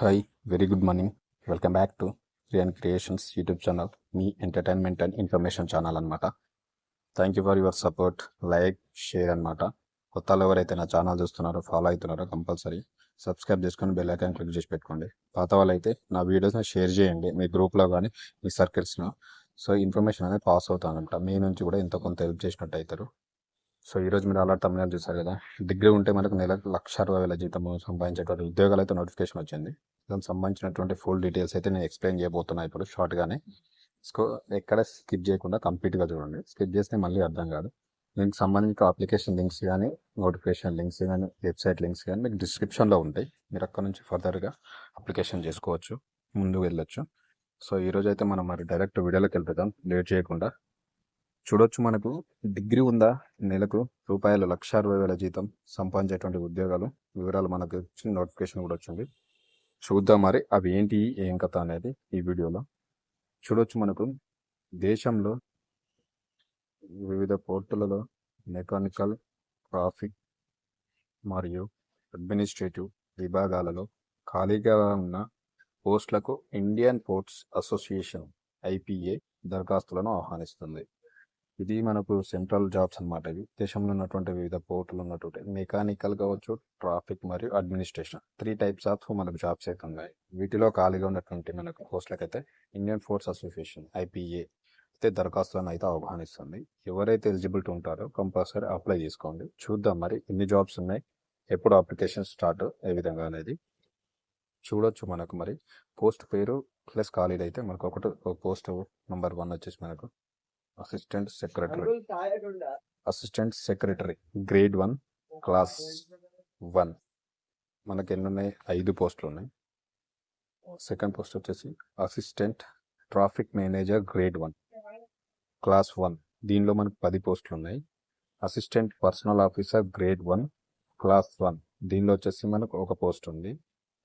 Hi, very good morning. Welcome back to Rian creations YouTube channel, మీ entertainment and information channel అనమాట. Thank you for your support, like, share అనమాట. కొత్త వాళ్ళు ఎవరైతే నా ఛానల్ చూస్తున్నారో, ఫాలో అవుతున్నారో కంపల్సరీ సబ్స్క్రైబ్ చేసుకొని బెల్ ఐకాన్ క్లిక్ చేసి పెట్టుకోండి. పాత వాళ్ళు అయితే నా వీడియోస్ని షేర్ చేయండి మీ గ్రూప్లో కానీ మీ సర్కిల్స్లో. సో ఇన్ఫర్మేషన్ అనేది పాస్ అవుతానంట, మీ నుంచి కూడా ఎంతో కొంత హెల్ప్ చేసినట్టు అవుతారు. సో ఈరోజు మీరు అలా తమిళనాడు చూసారు కదా, డిగ్రీ ఉంటే మనకు నెలకు 1,60,000 జీతం సంపాదించేటువంటి ఉద్యోగాలు అయితే నోటిఫికేషన్ వచ్చింది. దానికి సంబంధించినటువంటి ఫుల్ డీటెయిల్స్ అయితే నేను ఎక్స్ప్లెయిన్ చేయబోతున్నా ఇప్పుడు షార్ట్గానే. సో ఎక్కడ స్కిప్ చేయకుండా కంప్లీట్గా చూడండి. స్కిప్ చేస్తే మళ్ళీ అర్థం కాదు. దీనికి సంబంధించిన అప్లికేషన్ లింక్స్ కానీ, నోటిఫికేషన్ లింక్స్ కానీ, వెబ్సైట్ లింక్స్ కానీ మీకు డిస్క్రిప్షన్లో ఉంటాయి. మీరు అక్కడ నుంచి ఫర్దర్గా అప్లికేషన్ చేసుకోవచ్చు, ముందుకు వెళ్ళొచ్చు. సో ఈరోజు అయితే మనం మరి డైరెక్ట్ వీడియోలోకి వెళ్ళిపోతాం లేట్ చేయకుండా. చూడొచ్చు, మనకు డిగ్రీ ఉందా, నెలకు రూపాయలు 1,60,000 జీతం సంపాదించేటువంటి ఉద్యోగాలు వివరాలు మనకు చిన్న నోటిఫికేషన్ కూడా వచ్చింది. చూద్దాం మరి అవి ఏంటి, ఏం కథ అనేది ఈ వీడియోలో చూడొచ్చు. మనకు దేశంలో వివిధ పోర్టులలో మెకానికల్, ట్రాఫిక్ మరియు అడ్మినిస్ట్రేటివ్ విభాగాలలో ఖాళీగా ఉన్న పోస్టులకు ఇండియన్ పోర్ట్స్ అసోసియేషన్ ఐపీఏ దరఖాస్తులను ఆహ్వానిస్తుంది. ఇది మనకు సెంట్రల్ జాబ్స్ అనమాట. ఇవి దేశంలో ఉన్నటువంటి వివిధ పోర్టులు ఉన్నటువంటి మెకానికల్ కావచ్చు, ట్రాఫిక్ మరియు అడ్మినిస్ట్రేషన్ 3 టైప్స్ ఆఫ్ మనకు జాబ్స్ అయితే ఉన్నాయి. వీటిలో ఖాళీగా ఉన్నటువంటి మనకు పోస్టులకైతే ఇండియన్ ఫోర్స్ అసోసియేషన్ ఐపీఏ అయితే దరఖాస్తులను అయితే ఆహ్వానిస్తుంది. ఎవరైతే ఎలిజిబిలిటీ ఉంటారో కంపల్సరీ అప్లై చేసుకోండి. చూద్దాం మరి ఎన్ని జాబ్స్ ఉన్నాయి, ఎప్పుడు అప్లికేషన్ స్టార్ట్, ఏ విధంగా అనేది చూడొచ్చు. మనకు మరి పోస్ట్ పేరు ప్లస్ ఖాళీలు అయితే మనకు ఒక పోస్ట్ నెంబర్ 1 వచ్చేసి మనకు అసిస్టెంట్ సెక్రటరీ గ్రేడ్ 1 క్లాస్ 1. మనకి ఎన్ని ఉన్నాయి? 5 పోస్టులు ఉన్నాయి. సెకండ్ పోస్ట్ వచ్చేసి assistant traffic manager grade 1 class 1. దీనిలో మనకు 10 పోస్టులు ఉన్నాయి. Assistant personnel officer grade 1 class 1. దీనిలో వచ్చేసి మనకు ఒక పోస్ట్ ఉంది.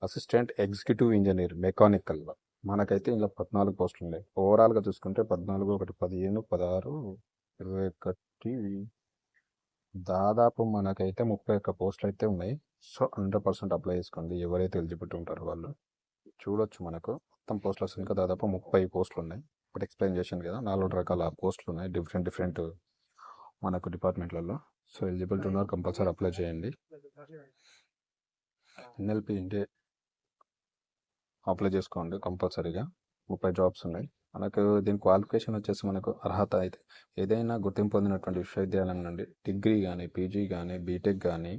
అసిస్టెంట్ ఎగ్జిక్యూటివ్ ఇంజనీర్ మెకానికల్ మనకైతే ఇలా 14 పోస్టులు ఉన్నాయి. ఓవరాల్గా చూసుకుంటే 14, 1, 15, 16, 21, దాదాపు మనకైతే 31 పోస్టులు అయితే ఉన్నాయి. సో 100% అప్లై చేసుకోండి ఎవరైతే ఎలిజిబిలిటీ ఉంటారో వాళ్ళు. చూడొచ్చు, మనకు మొత్తం పోస్టులు ఇంకా దాదాపు 30 పోస్టులు ఉన్నాయి. ఇప్పుడు ఎక్స్ప్లెయిన్ చేశాను కదా, 4 రకాల పోస్టులు ఉన్నాయి డిఫరెంట్ మనకు డిపార్ట్మెంట్లలో. సో ఎలిజిబిలిటీ ఉన్నారు, కంపల్సరీ అప్లై చేయండి. ఎన్ఎల్పి ఇంటే అప్లై చేసుకోండి కంపల్సరీగా. 30 జాబ్స్ ఉన్నాయి. మనకు దీని క్వాలిఫికేషన్ వచ్చేసి మనకు అర్హత అయితే ఏదైనా గుర్తింపు పొందినటువంటి విశ్వవిద్యాలయం నుండి డిగ్రీ కానీ, పీజీ కానీ, బీటెక్ కానీ,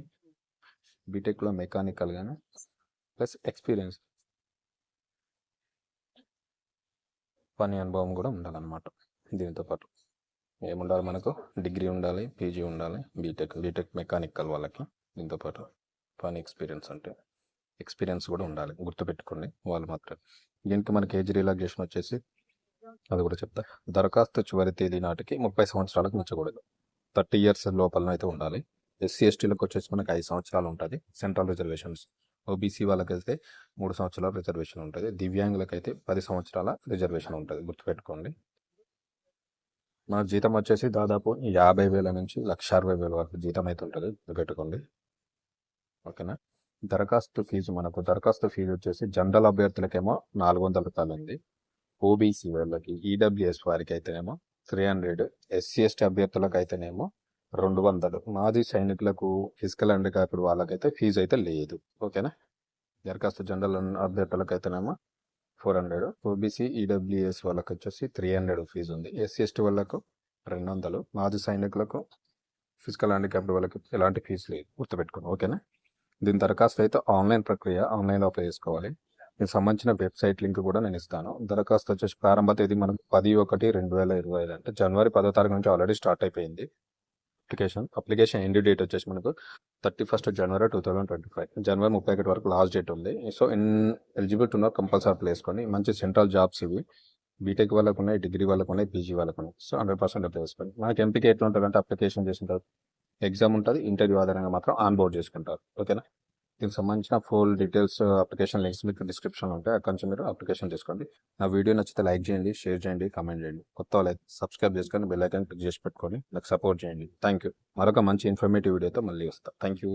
బీటెక్లో మెకానికల్ కానీ ప్లస్ ఎక్స్పీరియన్స్, పని అనుభవం కూడా ఉండాలన్నమాట. దీంతో పాటు ఏముండాలి, మనకు డిగ్రీ ఉండాలి, పీజీ ఉండాలి, బీటెక్ మెకానికల్ వాళ్ళకి. దీంతో పాటు పని ఎక్స్పీరియన్స్ కూడా ఉండాలి, గుర్తుపెట్టుకోండి వాళ్ళు మాత్రం. దీనికి మనకి ఏజ్ రిలాక్సేషన్ వచ్చేసి అది కూడా చెప్తా. దరఖాస్తు చివరి తేదీ నాటికి 30 సంవత్సరాలకు మించకూడదు. 30 years లోపల అయితే ఉండాలి. ఎస్సీ ఎస్టీలకు వచ్చేసి మనకి 5 సంవత్సరాలు ఉంటుంది సెంట్రల్ రిజర్వేషన్స్. ఓబీసీ వాళ్ళకైతే 3 సంవత్సరాల రిజర్వేషన్ ఉంటుంది. దివ్యాంగులకైతే 10 సంవత్సరాల రిజర్వేషన్ ఉంటుంది, గుర్తుపెట్టుకోండి. మన జీతం వచ్చేసి దాదాపు 50,000 నుంచి 1,60,000 వరకు జీతం అయితే ఉంటుంది, గుర్తుపెట్టుకోండి. ఓకేనా. దరఖాస్తు ఫీజు వచ్చేసి జనరల్ అభ్యర్థులకేమో 400 రూపాయలు ఉంది. ఓబీసీ వాళ్ళకి, ఈడబ్ల్యూఎస్ వారికి అయితేనేమో 300, ఎస్సీ ఎస్టీ అభ్యర్థులకు అయితేనేమో 200. మాజీ సైనికులకు, ఫిజికల్ హ్యాండిక్యాప్డ్ వాళ్ళకైతే ఫీజు అయితే లేదు. ఓకేనా. దరఖాస్తు జనరల్ అభ్యర్థులకు అయితేనేమో 400, ఓబీసీ ఈడబ్ల్యూఎస్ వాళ్ళకి వచ్చేసి 300 ఫీజు ఉంది. ఎస్సీ ఎస్టీ వాళ్ళకు 200, మాజీ సైనికులకు, ఫిజికల్ హ్యాండిక్యాప్డ్ వాళ్ళకి ఎలాంటి ఫీజు లేదు, గుర్తుపెట్టుకోండి. ఓకేనా. దీని దరఖాస్తు అయితే ఆన్లైన్ ప్రక్రియ, ఆన్లైన్లో అప్లై చేసుకోవాలి. దీనికి సంబంధించిన వెబ్సైట్ లింక్ కూడా నేను ఇస్తాను. దరఖాస్తు వచ్చేసి ప్రారంభ తేదీ మనకు 10/1/2025 అంటే జనవరి 10వ తారీఖు నుంచి ఆల్రెడీ స్టార్ట్ అయిపోయింది అప్లికేషన్ ఎండ్ డేట్ వచ్చేసి మనకు 31 జనవరి 2025. జనవరి 31 వరకు లాస్ట్ డేట్ ఉంది. సో ఎలిజిబిలిటీ ఉన్న కంపల్సరీ అప్లై చేసుకొని. మంచి సెంట్రల్ జాబ్స్ ఇవి. బీటెక్ వాళ్ళకు ఉన్నాయి, డిగ్రీ వాళ్ళకు ఉన్నాయి, పీజీ వాళ్ళకు ఉన్నాయి. సో 100% అప్లై చేసుకోండి. మనకి ఎంపిక ఎట్లా ఉంటుంది అంటే, అప్లికేషన్ చేసిన తర్వాత ఎగ్జామ్ ఉంటుంది, ఇంటర్వ్యూ ఆధారంగా మాత్రం ఆన్బోర్డ్ చేసుకుంటారు. ఓకేనా. దీనికి సంబంధించిన ఫుల్ డీటెయిల్స్, అప్లికేషన్ లింక్స్ మీకు డిస్క్రిప్షన్లో ఉంటాయి, అక్కడి నుంచి మీరు అప్లికేషన్ చేసుకోండి. నా వీడియో నచ్చితే లైక్ చేయండి, షేర్ చేయండి, కామెంట్ చేయండి. కొత్త వాళ్ళు అయితే సబ్స్క్రైబ్ చేసుకొని బెల్ ఐకాన్ క్లిక్ చేసి పెట్టుకొని నాకు సపోర్ట్ చేయండి. Thank you. మరొక మంచి ఇన్ఫర్మేటివ్ వీడియోతో మళ్ళీ వస్తా. Thank you.